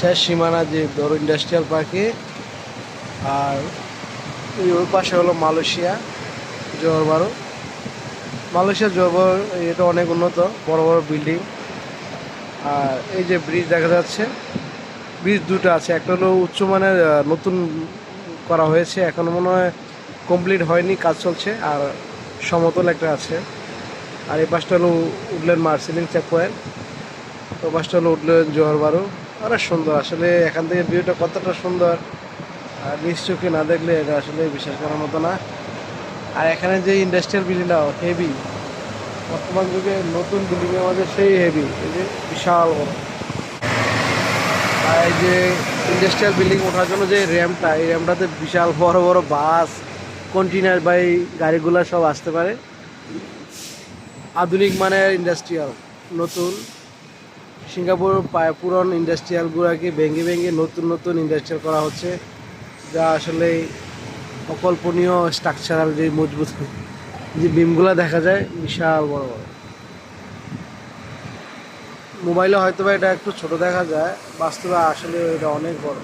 শেষ সীমানা যে ধরো ইন্ডাস্ট্রিয়াল পার্কে। আর ওই পাশে হলো মালয়েশিয়া জোহর বারো। মালয়েশিয়া জোহর এটা অনেক উন্নত, বড় বড় বিল্ডিং। আর এই যে ব্রিজ দেখা যাচ্ছে, ব্রিজ দুটো আছে, একটা হলো উচ্চমানের নতুন করা হয়েছে, এখনো মনে হয় কমপ্লিট হয়নি, কাজ চলছে। আর সমতল একটা আছে। আর এই পাশটা হলো উডল্যান্ড মার্সেলিং চেক পয়েন্ট, ও পাশটা হলো উডল্যান্ড জোহর বারো। অনেক সুন্দর আসলে, এখান থেকে ভিউটা কতটা সুন্দর আর নিজ চোখে না দেখলে এটা আসলে বিশ্বাস করার মতো না। আর এখানে যে ইন্ডাস্ট্রিয়াল বিল্ডিংটা হেভি, বর্তমান যুগে নতুন বিল্ডিংয়ের মধ্যে সেই হেভি, এই যে বিশাল বড়। আর এই যে ইন্ডাস্ট্রিয়াল বিল্ডিং ওঠার জন্য যে র্যাম্পটা, এই র্যাম্পটাতে বিশাল বড় বড় বাস, কন্টেনার বা এই গাড়িগুলো সব আসতে পারে। আধুনিক মানের ইন্ডাস্ট্রিয়াল, নতুন সিঙ্গাপুর পুরন ইন্ডাস্ট্রিয়ালগুলোকে ভেঙে ভেঙে নতুন নতুন ইন্ডাস্ট্রিয়াল করা হচ্ছে, যা আসলে অকল্পনীয় স্ট্রাকচারাল, যে মজবুত যে বিমগুলো দেখা যায় বিশাল বড় বড়। মোবাইলে হয়তো বা এটা একটু ছোট দেখা যায়, বাস্তবে আসলে এটা অনেক বড়।